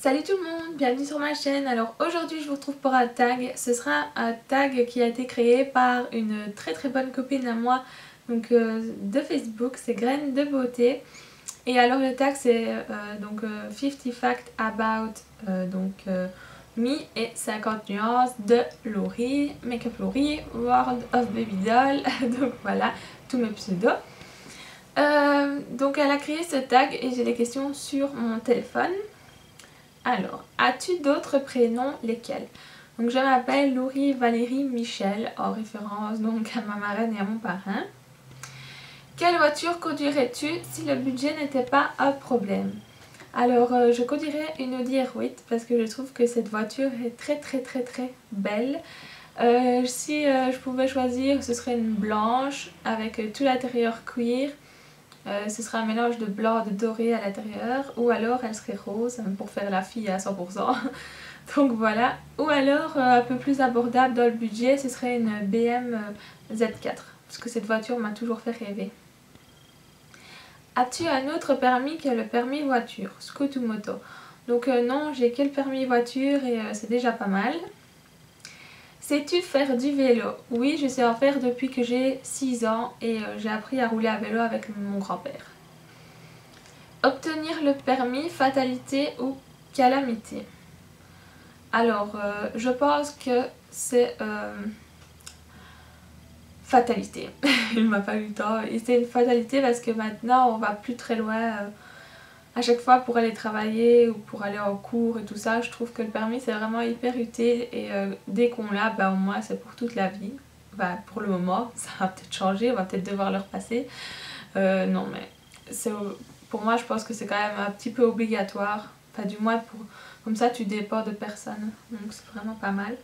Salut tout le monde, bienvenue sur ma chaîne. Alors aujourd'hui je vous retrouve pour un tag. Ce sera un tag qui a été créé par une très bonne copine à moi donc, de Facebook, c'est Graines de Beauté. Et alors le tag c'est 50 facts about me et 50 nuances de Laurie, Makeup Laurie, World of Baby Doll, donc voilà, tous mes pseudos. Donc elle a créé ce tag et j'ai des questions sur mon téléphone. Alors, as-tu d'autres prénoms, lesquels? Donc je m'appelle Laurie Valérie Michel, en référence donc à ma marraine et à mon parrain. Quelle voiture conduirais-tu si le budget n'était pas un problème? Alors je conduirais une Audi R8 parce que je trouve que cette voiture est très belle. Si je pouvais choisir, ce serait une blanche avec tout l'intérieur cuir. Ce sera un mélange de blanc, de doré à l'intérieur, ou alors elle serait rose pour faire la fille à 100%. Donc voilà. Ou alors un peu plus abordable dans le budget, ce serait une BM Z4 parce que cette voiture m'a toujours fait rêver. As-tu un autre permis que le permis voiture, scoot ou moto? Donc non, j'ai que le permis voiture et c'est déjà pas mal. Sais-tu faire du vélo? Oui, je sais en faire depuis que j'ai 6 ans et j'ai appris à rouler à vélo avec mon grand-père. Obtenir le permis, fatalité ou calamité? Alors, je pense que c'est fatalité. Il m'a fallu le temps et c'est une fatalité parce que maintenant on va plus très loin. À chaque fois pour aller travailler ou pour aller en cours et tout ça, je trouve que le permis c'est vraiment hyper utile et dès qu'on l'a, bah, au moins c'est pour toute la vie. Bah, pour le moment, ça va peut-être changer, on va peut-être devoir le repasser. Non mais pour moi je pense que c'est quand même un petit peu obligatoire. Enfin du moins comme ça tu dépends de personne. Donc c'est vraiment pas mal.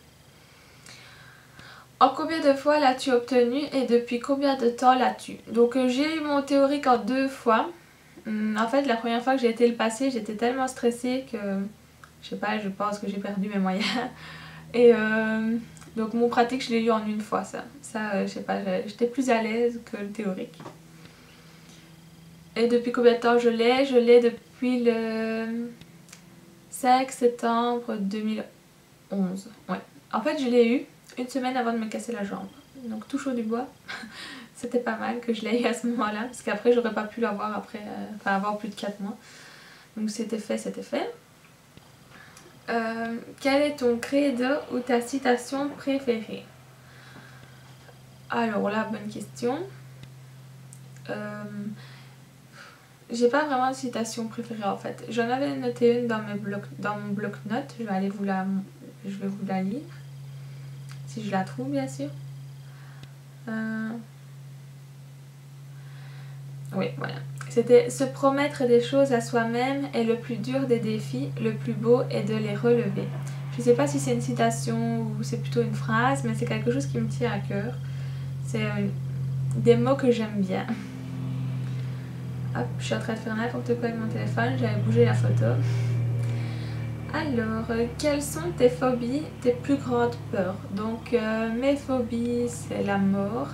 En combien de fois l'as-tu obtenu et depuis combien de temps l'as-tu? Donc j'ai eu mon théorique en 2 fois. En fait la première fois que j'ai été le passer j'étais tellement stressée que je sais pas, je pense que j'ai perdu mes moyens. Et donc mon pratique je l'ai eu en 1 fois ça. Je sais pas, j'étais plus à l'aise que le théorique. Et depuis combien de temps je l'ai? Je l'ai depuis le 5 septembre 2011. Ouais. En fait je l'ai eu 1 semaine avant de me casser la jambe. Donc tout chaud du bois. C'était pas mal que je l'ai eu à ce moment-là. Parce qu'après j'aurais pas pu l'avoir après, enfin avant plus de 4 mois. Donc c'était fait, c'était fait. Quel est ton credo ou ta citation préférée? Alors là, bonne question. J'ai pas vraiment de citation préférée en fait. J'en avais noté une dans mon bloc-notes. Je vais vous la lire. Si je la trouve bien sûr. Oui, voilà. C'était: se promettre des choses à soi-même est le plus dur des défis, le plus beau est de les relever. Je sais pas si c'est une citation ou c'est plutôt une phrase, mais c'est quelque chose qui me tient à cœur. C'est des mots que j'aime bien. Hop, je suis en train de faire n'importe quoi avec mon téléphone, j'avais bougé la photo. Alors, quelles sont tes phobies, tes plus grandes peurs? Donc, mes phobies, c'est la mort.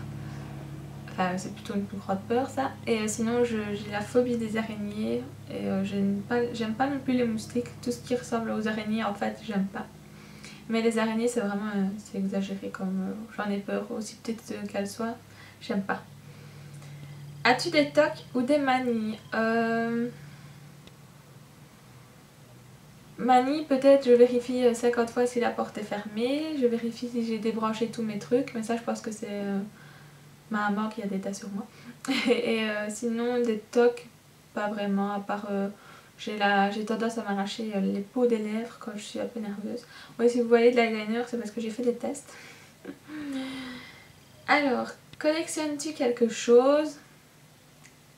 Enfin, c'est plutôt une plus grande peur ça. Et sinon j'ai la phobie des araignées. Et j'aime pas non plus les moustiques. Tout ce qui ressemble aux araignées en fait j'aime pas. Mais les araignées c'est vraiment c'est exagéré comme j'en ai peur aussi peut-être qu'elles soient. J'aime pas. As-tu des tocs ou des manies? Manie, peut-être je vérifie 50 fois si la porte est fermée. Je vérifie si j'ai débranché tous mes trucs. Mais ça je pense que c'est ma maman qui a des tas sur moi. Et sinon des tocs, pas vraiment, à part j'ai tendance à m'arracher les peaux des lèvres quand je suis un peu nerveuse. Oui, si vous voyez de l'eyeliner, c'est parce que j'ai fait des tests. Alors, collectionnes-tu quelque chose?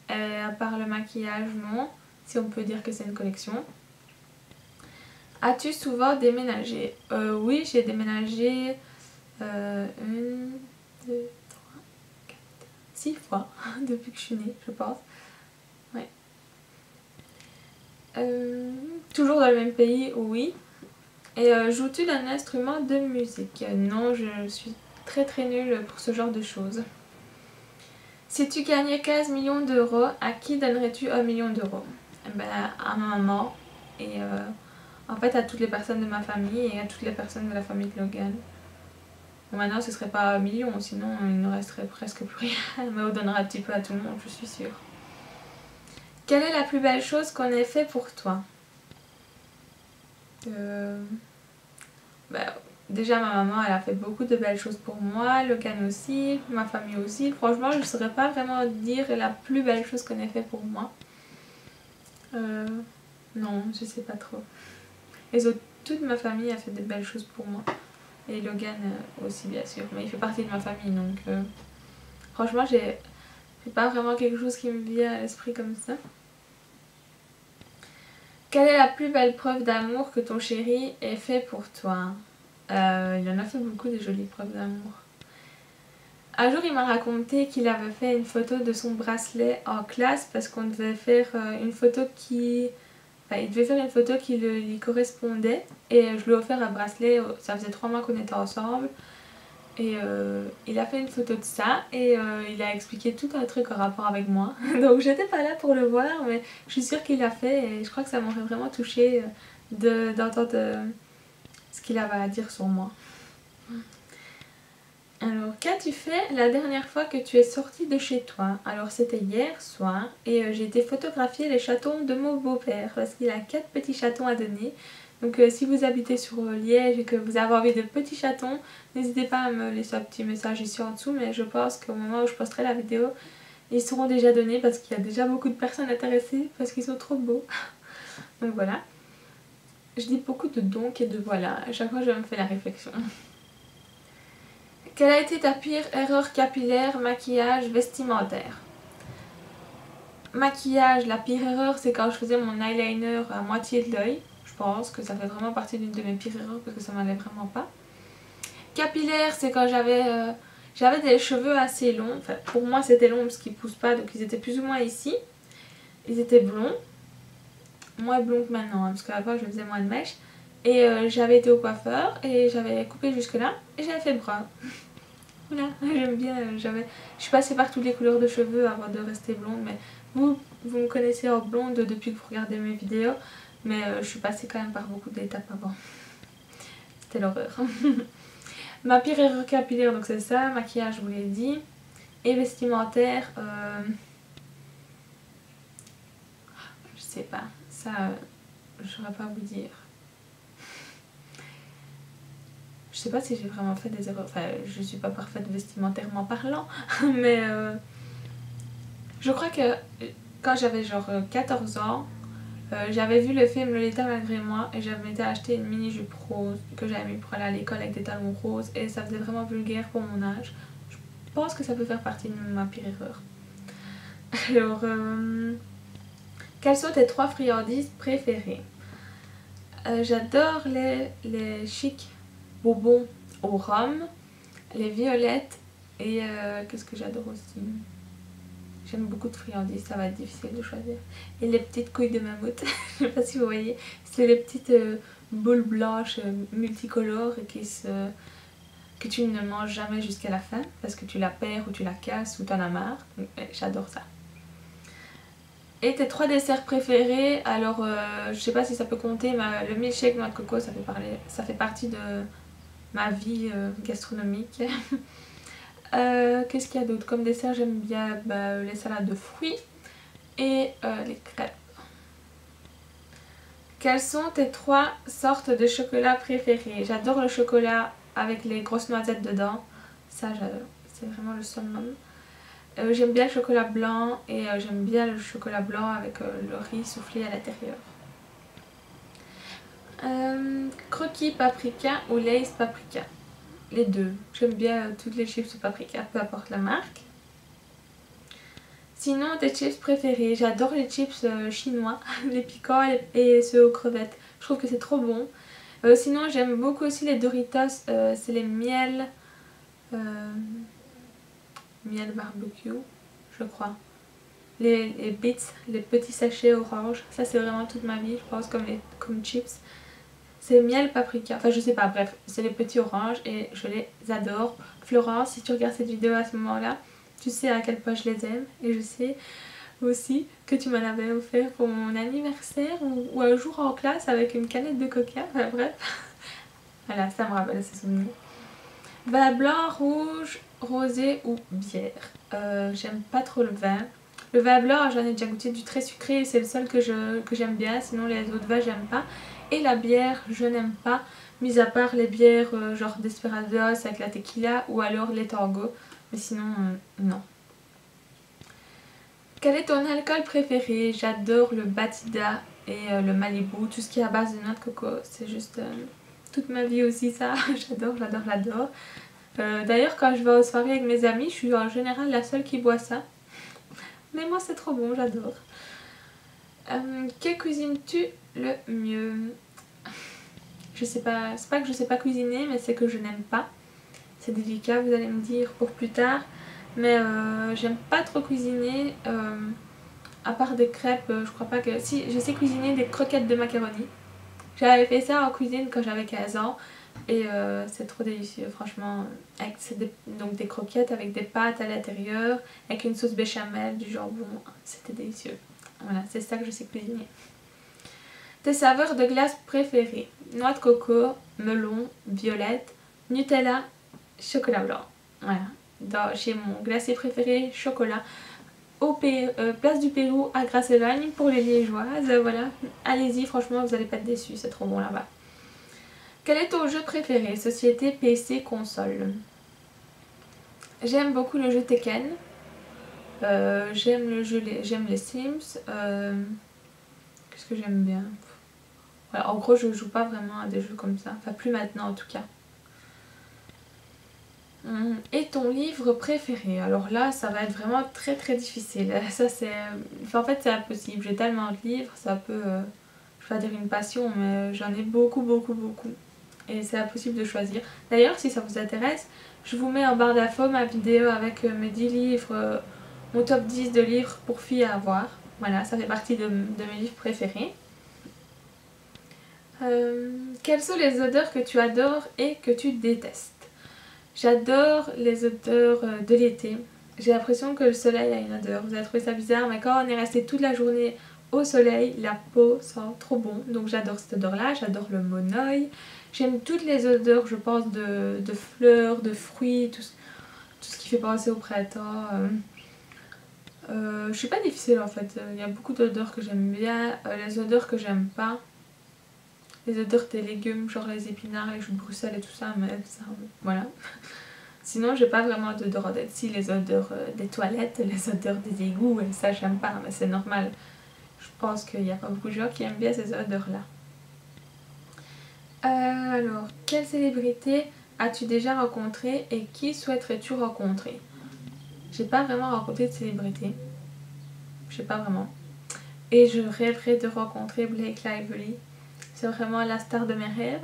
À part le maquillage, non. Si on peut dire que c'est une collection. As-tu souvent déménagé? Oui, j'ai déménagé 1, 2, 6 fois depuis que je suis née, je pense. Ouais. Toujours dans le même pays, oui. Et joues-tu d'un instrument de musique? Non, je suis très nulle pour ce genre de choses. Si tu gagnais 15 millions d'euros, à qui donnerais-tu 1 million d'euros? Eh ben, à ma maman. Et En fait, à toutes les personnes de ma famille et à toutes les personnes de la famille de Logan. Bon, maintenant, ce serait pas 1 million, sinon il ne resterait presque plus rien. Mais on donnera un petit peu à tout le monde, je suis sûre. Quelle est la plus belle chose qu'on ait fait pour toi? Bah, déjà, ma maman, elle a fait beaucoup de belles choses pour moi, Logan aussi, ma famille aussi. Franchement, je ne saurais pas vraiment dire la plus belle chose qu'on ait fait pour moi. Non, je sais pas trop. Toute ma famille a fait de belles choses pour moi. Et Logan aussi, bien sûr. Mais il fait partie de ma famille, donc... franchement, j'ai pas vraiment quelque chose qui me vient à l'esprit comme ça. Quelle est la plus belle preuve d'amour que ton chéri ait fait pour toi? Il en a fait beaucoup de jolies preuves d'amour. Un jour, il m'a raconté qu'il avait fait une photo de son bracelet en classe parce qu'on devait faire une photo qui... Enfin, il devait faire une photo qui lui correspondait et je lui ai offert un bracelet, ça faisait 3 mois qu'on était ensemble. Et il a fait une photo de ça et il a expliqué tout un truc en rapport avec moi. Donc j'étais pas là pour le voir, mais je suis sûre qu'il l'a fait et je crois que ça m'aurait vraiment touchée d'entendre ce qu'il avait à dire sur moi. Alors, qu'as-tu fait la dernière fois que tu es sortie de chez toi? Alors, c'était hier soir et j'ai été photographier les chatons de mon beau-père parce qu'il a 4 petits chatons à donner. Donc, si vous habitez sur Liège et que vous avez envie de petits chatons, n'hésitez pas à me laisser un petit message ici en dessous. Mais je pense qu'au moment où je posterai la vidéo, ils seront déjà donnés parce qu'il y a déjà beaucoup de personnes intéressées parce qu'ils sont trop beaux. Donc voilà. Je dis beaucoup de donc et de voilà. À chaque fois, je me fais la réflexion. Quelle a été ta pire erreur capillaire, maquillage, vestimentaire? Maquillage, la pire erreur, c'est quand je faisais mon eyeliner à moitié de l'œil. Je pense que ça fait vraiment partie d'une de mes pires erreurs parce que ça m'allait vraiment pas. Capillaire, c'est quand j'avais des cheveux assez longs. Enfin, pour moi, c'était long parce qu'ils poussent pas, donc ils étaient plus ou moins ici. Ils étaient blonds. Moins blonds que maintenant, hein, parce qu'avant, je faisais moins de mèches. Et j'avais été au coiffeur et j'avais coupé jusque là et j'avais fait brun. Voilà, j'aime bien, je suis passée par toutes les couleurs de cheveux avant de rester blonde, mais vous me connaissez en blonde depuis que vous regardez mes vidéos, mais je suis passée quand même par beaucoup d'étapes avant. C'était l'horreur. Ma pire erreur capillaire, donc c'est ça, maquillage je vous l'ai dit, et vestimentaire, je sais pas, ça je saurais pas vous dire. Je sais pas si j'ai vraiment fait des erreurs, enfin je suis pas parfaite vestimentairement parlant, mais je crois que quand j'avais genre 14 ans, j'avais vu le film Lolita malgré moi et j'avais été acheter une mini jupe rose que j'avais mis pour aller à l'école avec des talons roses et ça faisait vraiment vulgaire pour mon âge. Je pense que ça peut faire partie de ma pire erreur. Alors, quelles sont tes 3 friandises préférées? J'adore les chics bonbons au rhum, les violettes et qu'est-ce que j'adore aussi? J'aime beaucoup de friandises, ça va être difficile de choisir. Et les petites couilles de mammouth, je sais pas si vous voyez, c'est les petites boules blanches multicolores que tu ne manges jamais jusqu'à la fin parce que tu la perds ou tu la casses ou t'en as marre. J'adore ça. Et tes 3 desserts préférés, alors je sais pas si ça peut compter, mais le milkshake noix de coco ça fait partie de ma vie gastronomique. Qu'est-ce qu'il y a d'autre comme dessert? J'aime bien les salades de fruits et les crêpes. Quelles sont tes 3 sortes de chocolat préférées? J'adore le chocolat avec les grosses noisettes dedans, ça c'est vraiment le summum. J'aime bien le chocolat blanc et j'aime bien le chocolat blanc avec le riz soufflé à l'intérieur. Croquis paprika ou Lay's paprika? Les deux. J'aime bien toutes les chips paprika, peu importe la marque. Sinon, tes chips préférés? J'adore les chips chinois, les piquants et ceux aux crevettes. Je trouve que c'est trop bon. Sinon, j'aime beaucoup aussi les Doritos, c'est les miel barbecue, je crois. Les Beats, les petits sachets orange. Ça, c'est vraiment toute ma vie, je pense, comme chips. C'est miel paprika, enfin je sais pas, bref, c'est les petits oranges et je les adore. Florence, si tu regardes cette vidéo à ce moment-là, tu sais à quel point je les aime et je sais aussi, que tu m'en avais offert pour mon anniversaire ou un jour en classe avec une canette de coca, enfin bref. Voilà, ça me rappelle ces souvenirs. Vin blanc, rouge, rosé ou bière. J'aime pas trop le vin. Le vin blanc, j'en ai déjà goûté du très sucré et c'est le seul que j'aime bien, sinon les autres vins j'aime pas. Et la bière, je n'aime pas, mis à part les bières genre Desperados avec la tequila ou alors les Tango. Mais sinon, non. Quel est ton alcool préféré? J'adore le Batida et le Malibu, tout ce qui est à base de noix de coco. C'est juste toute ma vie aussi ça, j'adore, j'adore, j'adore. D'ailleurs quand je vais aux soirées avec mes amis, je suis en général la seule qui boit ça. Mais moi c'est trop bon, j'adore. Que cuisines-tu le mieux? Je sais pas, c'est pas que je sais pas cuisiner, mais c'est que je n'aime pas. C'est délicat, vous allez me dire pour plus tard. Mais j'aime pas trop cuisiner, à part des crêpes, je crois pas que... Si, je sais cuisiner des croquettes de macaroni. J'avais fait ça en cuisine quand j'avais 15 ans. Et c'est trop délicieux, franchement. Donc des croquettes avec des pâtes à l'intérieur, avec une sauce béchamel, du jambon. C'était délicieux. Voilà, c'est ça que je sais cuisiner. Tes saveurs de glace préférées? Noix de coco, melon, violette, Nutella, chocolat blanc. Voilà. Chez mon glacier préféré, chocolat. Place du Pérou à Grasse-Logne pour les liégeoises. Voilà. Allez-y, franchement, vous n'allez pas être déçus, c'est trop bon là-bas. Quel est ton jeu préféré? Société, PC, console? J'aime beaucoup le jeu Tekken. J'aime les Sims. Qu'est-ce que j'aime bien? Voilà, en gros, je joue pas vraiment à des jeux comme ça. Enfin, plus maintenant en tout cas. Et ton livre préféré? Alors là, ça va être vraiment très très difficile. Ça c'est... Enfin, en fait, c'est impossible. J'ai tellement de livres, ça peut... je vais pas dire une passion, mais j'en ai beaucoup, beaucoup, beaucoup. Et c'est impossible de choisir. D'ailleurs, si ça vous intéresse, je vous mets en barre d'infos ma vidéo avec mes 10 livres, mon top 10 de livres pour filles à avoir. Voilà, ça fait partie de mes livres préférés. Quelles sont les odeurs que tu adores et que tu détestes? J'adore les odeurs de l'été. J'ai l'impression que le soleil a une odeur. Vous allez trouver ça bizarre, mais quand on est resté toute la journée au soleil, la peau sent trop bon. Donc j'adore cette odeur-là. J'adore le monoeil. J'aime toutes les odeurs, je pense, de fleurs, de fruits, tout ce qui fait penser au printemps. Je suis pas difficile en fait. Il y a beaucoup d'odeurs que j'aime bien. Les odeurs que j'aime pas, les odeurs des légumes, genre les épinards, les choux de Bruxelles et tout ça, mais ça, voilà. Sinon, j'ai pas vraiment d'odeur en tête. Si, les odeurs des toilettes, les odeurs des égouts, et ça, j'aime pas, mais c'est normal. Je pense qu'il n'y a pas beaucoup de gens qui aiment bien ces odeurs-là. Alors, quelle célébrité as-tu déjà rencontré et qui souhaiterais-tu rencontrer? J'ai pas vraiment rencontré de célébrité. Je sais pas vraiment. Et je rêverais de rencontrer Blake Lively. C'est vraiment la star de mes rêves.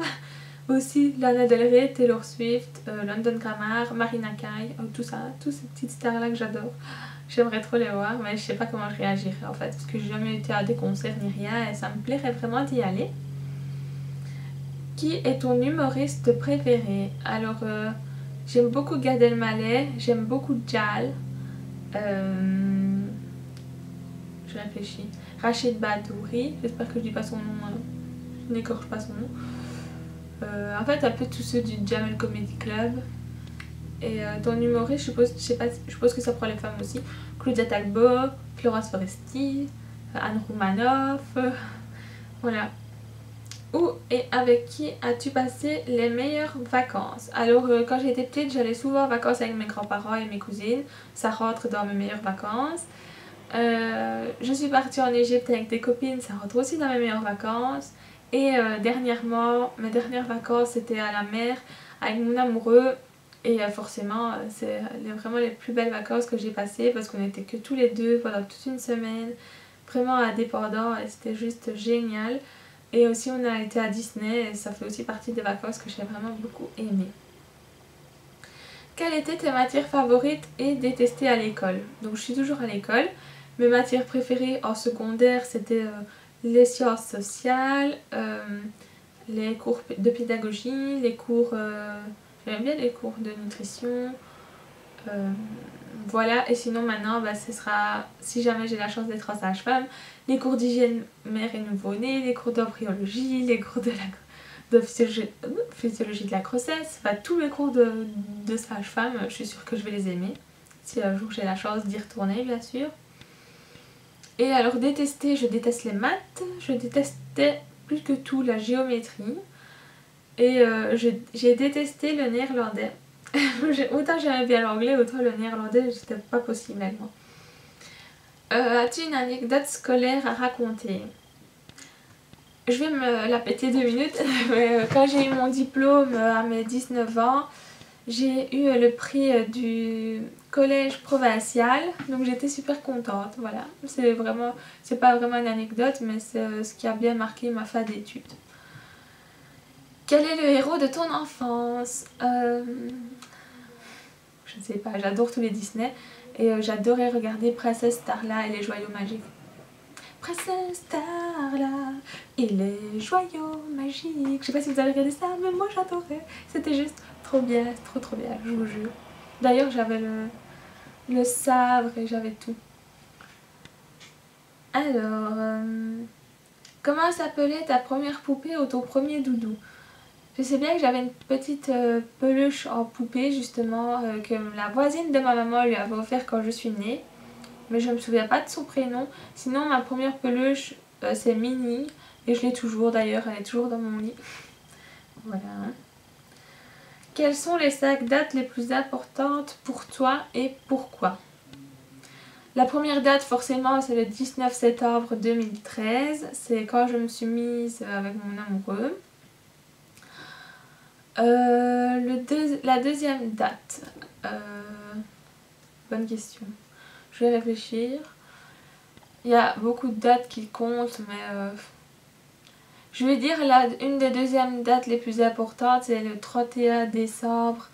Aussi Lana Del Rey, Taylor Swift, London Grammar, Marina Kaye, tout ça, toutes ces petites stars là que j'adore. J'aimerais trop les voir, mais je sais pas comment je réagirais en fait, parce que j'ai jamais été à des concerts ni rien et ça me plairait vraiment d'y aller. Qui est ton humoriste préféré? Alors, j'aime beaucoup Gad Elmaleh, j'aime beaucoup Jal, je réfléchis, Rachid Badouri, j'espère que je dis pas son nom, je n'écorche pas son nom. En fait, un peu tous ceux du Jamel Comedy Club. Et ton humoriste, je suppose que ça prend les femmes aussi. Claudia Talbot, Florence Foresti, Anne Roumanoff, voilà. Où et avec qui as-tu passé les meilleures vacances? Alors quand j'étais petite, j'allais souvent en vacances avec mes grands-parents et mes cousines. Ça rentre dans mes meilleures vacances. Je suis partie en Égypte avec des copines, ça rentre aussi dans mes meilleures vacances. Et dernièrement, mes dernières vacances c'était à la mer avec mon amoureux. Et forcément, c'est vraiment les plus belles vacances que j'ai passées parce qu'on était que tous les deux pendant toute une semaine. Vraiment indépendants et c'était juste génial. Et aussi on a été à Disney et ça fait aussi partie des vacances que j'ai vraiment beaucoup aimé. Quelles étaient tes matières favorites et détestées à l'école? Donc je suis toujours à l'école. Mes matières préférées en secondaire c'était les sciences sociales, les cours de pédagogie, les cours... j'aime bien les cours de nutrition. Voilà, et sinon maintenant bah, ce sera, si jamais j'ai la chance d'être sage-femme, les cours d'hygiène mère et nouveau-né, les cours d'embryologie, les cours de physiologie de la grossesse, enfin tous mes cours de sage-femme, je suis sûre que je vais les aimer, si un jour j'ai la chance d'y retourner bien sûr. Et alors détester, je déteste les maths, je détestais plus que tout la géométrie, et j'ai détesté le néerlandais. Autant j'aimais bien l'anglais, autant le néerlandais c'était pas possible avec moi. As-tu une anecdote scolaire à raconter? Je vais me la péter 2 minutes. Quand j'ai eu mon diplôme à mes 19 ans, j'ai eu le prix du collège provincial, donc j'étais super contente, voilà. C'est pas vraiment une anecdote, mais c'est ce qui a bien marqué ma fin d'études. Quel est le héros de ton enfance? Je ne sais pas, j'adore tous les Disney et j'adorais regarder Princesse Starla et les Joyaux Magiques. Princesse Starla et les Joyaux Magiques. Je sais pas si vous avez regardé ça, mais moi j'adorais. C'était juste trop bien, trop bien, je vous jure. D'ailleurs j'avais le sabre et j'avais tout. Alors, comment s'appelait ta première poupée ou ton premier doudou? Je sais bien que j'avais une petite peluche en poupée justement que la voisine de ma maman lui avait offert quand je suis née. Mais je me souviens pas de son prénom. Sinon ma première peluche c'est Minnie. Et je l'ai toujours d'ailleurs, elle est toujours dans mon lit. Voilà. Quelles sont les 5 dates les plus importantes pour toi et pourquoi? La première date forcément c'est le 19 septembre 2013. C'est quand je me suis mise avec mon amoureux. La deuxième date, bonne question, je vais réfléchir. Il y a beaucoup de dates qui comptent, mais je vais dire une des deuxièmes dates les plus importantes, c'est le 31 décembre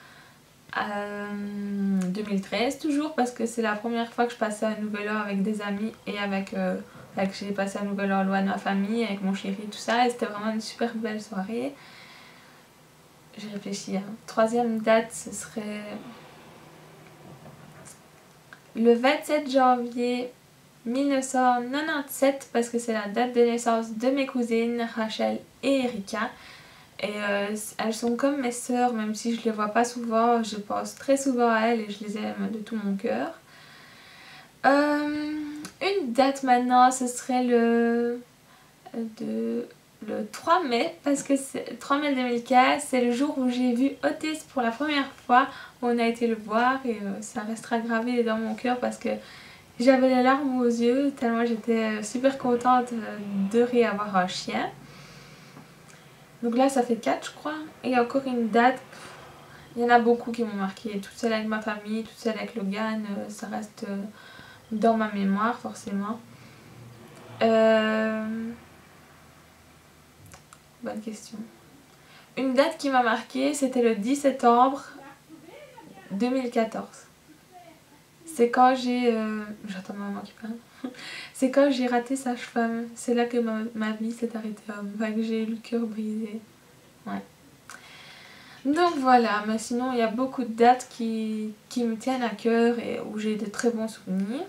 2013 toujours, parce que c'est la première fois que je passais un nouvel an avec des amis et que j'ai passé un nouvel an loin de ma famille, avec mon chéri, tout ça, et c'était vraiment une super belle soirée. J'ai réfléchi. Troisième date, ce serait le 27 janvier 1997 parce que c'est la date de naissance de mes cousines Rachel et Erika. Et elles sont comme mes sœurs, même si je les vois pas souvent, je pense très souvent à elles et je les aime de tout mon cœur. Une date maintenant, ce serait le 3 mai, parce que c'est 3 mai 2015, c'est le jour où j'ai vu Otis pour la première fois. On a été le voir et ça restera gravé dans mon cœur parce que j'avais les larmes aux yeux tellement j'étais super contente de réavoir un chien. Donc là ça fait 4 je crois. Et encore une date, il y en a beaucoup qui m'ont marqué. Toute seule avec ma famille, toute seule avec Logan, ça reste dans ma mémoire forcément. Bonne question. Une date qui m'a marquée, c'était le 10 septembre 2014. C'est quand j'ai... J'entends ma maman qui parle. C'est quand j'ai raté sage-femme. C'est là que ma vie s'est arrêtée. Que j'ai eu le cœur brisé. Ouais. Donc voilà, mais sinon il y a beaucoup de dates qui me tiennent à cœur et où j'ai de très bons souvenirs.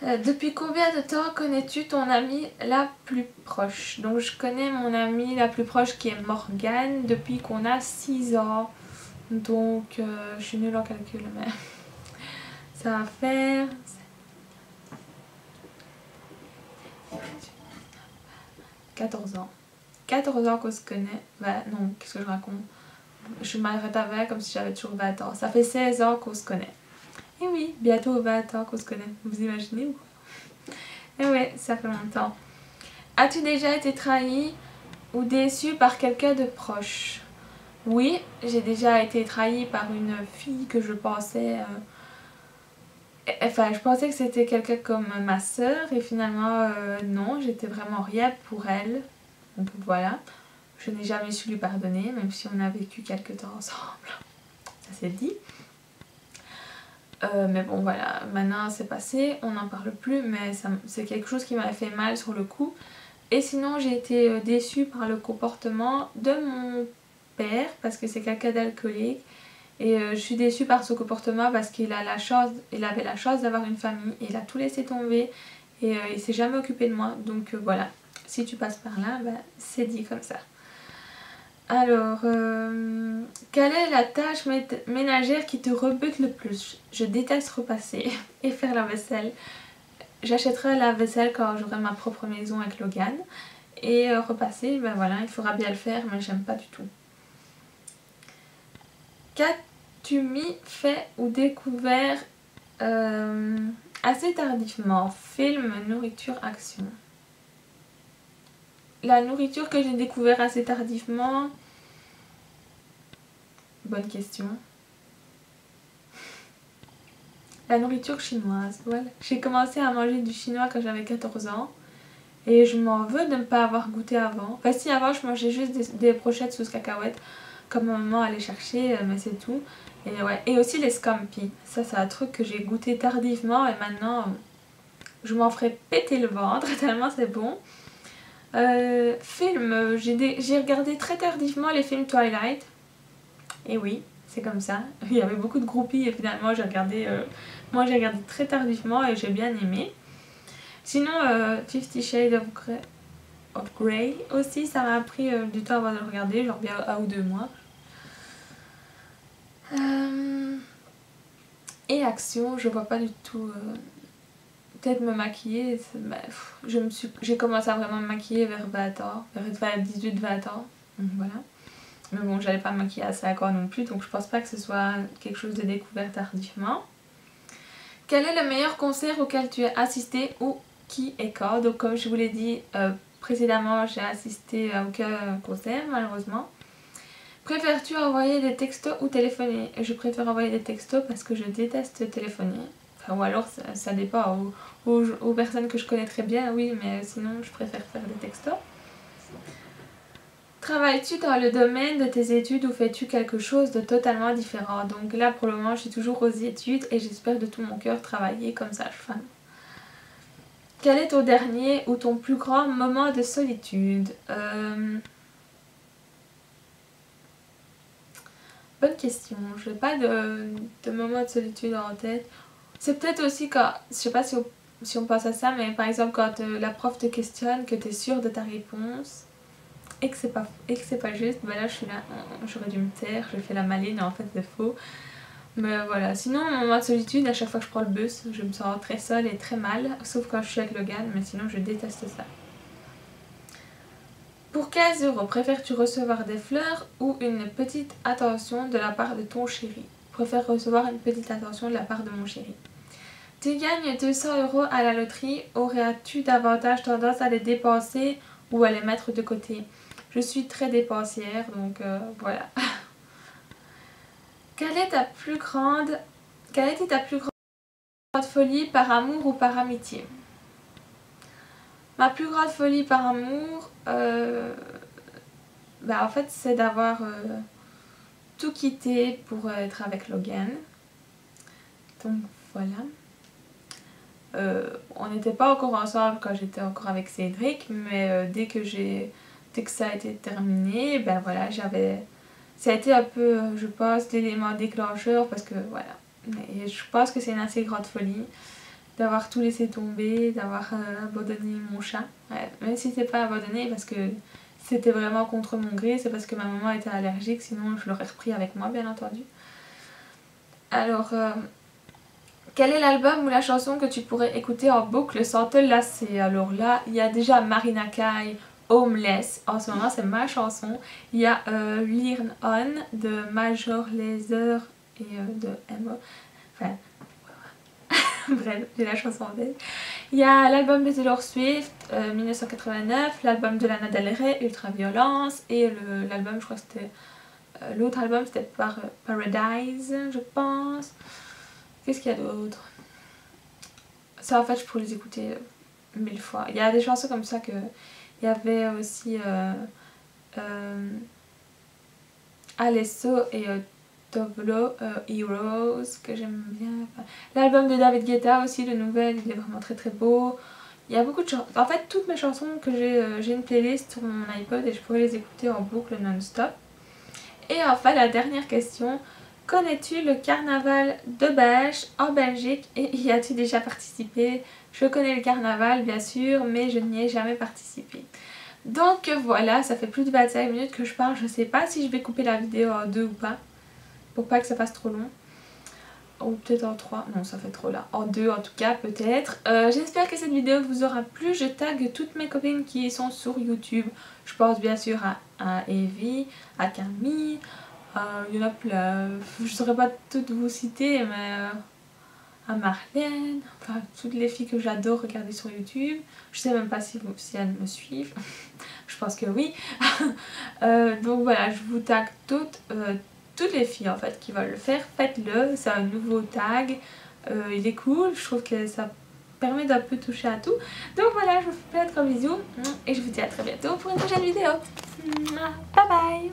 Depuis combien de temps connais-tu ton amie la plus proche? Donc je connais mon amie la plus proche qui est Morgane depuis qu'on a 6 ans. Donc je suis nulle en calcul mais ça va faire 14 ans. 14 ans qu'on se connaît. Bah non, qu'est-ce que je raconte? Je m'arrête à 20 comme si j'avais toujours 20 ans. Ça fait 16 ans qu'on se connaît. Et oui, bientôt 20 ans qu'on se connaît. Vous imaginez ou quoi? Et ouais, ça fait longtemps. As-tu déjà été trahi ou déçu par quelqu'un de proche? Oui, j'ai déjà été trahie par une fille que je pensais... Enfin, je pensais que c'était quelqu'un comme ma soeur et finalement non, j'étais vraiment rien pour elle. Donc voilà, je n'ai jamais su lui pardonner, même si on a vécu quelques temps ensemble. Ça c'est dit. Mais bon voilà, maintenant c'est passé, on n'en parle plus, mais c'est quelque chose qui m'avait fait mal sur le coup. Et sinon j'ai été déçue par le comportement de mon père, parce que c'est quelqu'un d'alcoolique. Et je suis déçue par son comportement parce qu'il avait la chance d'avoir une famille et il a tout laissé tomber et il s'est jamais occupé de moi. Donc voilà, si tu passes par là, bah, c'est dit comme ça. Alors, quelle est la tâche ménagère qui te rebute le plus? Je déteste repasser et faire la vaisselle. J'achèterai la vaisselle quand j'aurai ma propre maison avec Logan. Et repasser, ben voilà, il faudra bien le faire, mais j'aime pas du tout. Qu'as-tu mis, fait ou découvert assez tardivement? Film, nourriture, action. La nourriture que j'ai découvert assez tardivement... Bonne question. La nourriture chinoise, voilà. J'ai commencé à manger du chinois quand j'avais 14 ans. Et je m'en veux de ne pas avoir goûté avant. Enfin si, avant je mangeais juste des brochettes sauce cacahuète. Comme ma maman allait chercher, mais c'est tout. Et ouais. Et aussi les scampi. Ça c'est un truc que j'ai goûté tardivement. Et maintenant, je m'en ferai péter le ventre tellement c'est bon. Film, j'ai regardé très tardivement les films Twilight. Et oui, c'est comme ça. Il y avait beaucoup de groupies et finalement j'ai regardé... moi j'ai regardé très tardivement et j'ai bien aimé. Sinon, 50 Shades of Grey aussi, ça m'a pris du temps avant de le regarder, genre bien 1 ou 2 mois. Et action, je vois pas du tout... Peut-être me maquiller, j'ai commencé à vraiment me maquiller vers 20 ans, vers 18-20 ans, donc voilà. Mais bon, j'allais pas me maquiller à 5 ans non plus, donc je pense pas que ce soit quelque chose de découvert tardivement. Quel est le meilleur concert auquel tu as assisté ou qui et quand? Donc comme je vous l'ai dit précédemment, j'ai assisté à aucun concert malheureusement. Préfères-tu envoyer des textos ou téléphoner? Je préfère envoyer des textos parce que je déteste téléphoner. Enfin, ou alors ça dépend aux personnes que je connais très bien, oui, mais sinon je préfère faire des textos. Travailles-tu dans le domaine de tes études ou fais-tu quelque chose de totalement différent? Donc là pour le moment je suis toujours aux études et j'espère de tout mon cœur travailler comme sage-femme. Quel est ton dernier ou ton plus grand moment de solitude? Bonne question, je n'ai pas de moment de solitude en tête. C'est peut-être aussi quand, je sais pas si on pense à ça, mais par exemple quand la prof te questionne, que tu es sûre de ta réponse et que c'est pas juste, ben là je suis là, j'aurais dû me taire, je fais la maline et en fait c'est faux. Mais voilà, sinon mon moment de solitude, à chaque fois que je prends le bus, je me sens très seule et très mal, sauf quand je suis avec Logan, mais sinon je déteste ça. Pour 15 €, préfères-tu recevoir des fleurs ou une petite attention de la part de ton chéri? Je préfère recevoir une petite attention de la part de mon chéri. Tu gagnes 200 € à la loterie, aurais-tu davantage tendance à les dépenser ou à les mettre de côté? Je suis très dépensière, donc voilà. Quelle était ta plus grande folie par amour ou par amitié? Ma plus grande folie par amour, en fait c'est d'avoir tout quitté pour être avec Logan. Donc voilà. On n'était pas encore ensemble quand j'étais encore avec Cédric, mais dès que ça a été terminé, ben voilà, ça a été un peu, je pense, l'élément déclencheur parce que voilà. Et je pense que c'est une assez grande folie d'avoir tout laissé tomber, d'avoir abandonné mon chat. Ouais, même si c'est pas abandonné parce que c'était vraiment contre mon gré, c'est parce que ma maman était allergique, sinon je l'aurais repris avec moi bien entendu. Alors, quel est l'album ou la chanson que tu pourrais écouter en boucle sans te lasser? Alors là, il y a déjà Marina Kaye, Homeless, en ce moment c'est ma chanson. Il y a Lean On de Major Lazer et de Emma. Enfin, bref, j'ai la chanson en tête. Il y a l'album de Taylor Swift, 1989, l'album de Lana Del Rey, Ultraviolence, et l'album, je crois que c'était... l'autre album c'était Paradise, je pense. Qu'est-ce qu'il y a d'autre? Ça en fait je pourrais les écouter 1000 fois. Il y a des chansons comme ça que... Il y avait aussi Alesso et Toblo, Heroes, que j'aime bien. Enfin, l'album de David Guetta aussi, le nouvel, il est vraiment très très beau. Il y a beaucoup de chansons. En fait, toutes mes chansons que j'ai une playlist sur mon iPod et je pourrais les écouter en boucle non-stop. Et enfin, la dernière question. connais-tu le carnaval de Bèche en Belgique et y as-tu déjà participé? Je connais le carnaval bien sûr, mais je n'y ai jamais participé. Donc voilà, ça fait plus de 25 minutes que je parle. Je sais pas si je vais couper la vidéo en 2 ou pas, pour pas que ça fasse trop long. Ou peut-être en 3, non ça fait trop là, en 2 en tout cas peut-être. J'espère que cette vidéo vous aura plu. Je tag toutes mes copines qui sont sur YouTube. Je pense bien sûr à Evie, à Camille, il y en a plein. Je saurais pas toutes vous citer, mais à Marlène, enfin toutes les filles que j'adore regarder sur YouTube. Je sais même pas si elles me suivent. Je pense que oui. Donc voilà, je vous tag toutes les filles en fait qui veulent le faire, faites-le, c'est un nouveau tag, il est cool, je trouve que ça permet d'un peu toucher à tout. Donc voilà, je vous fais plein de gros bisous et je vous dis à très bientôt pour une prochaine vidéo. Bye bye.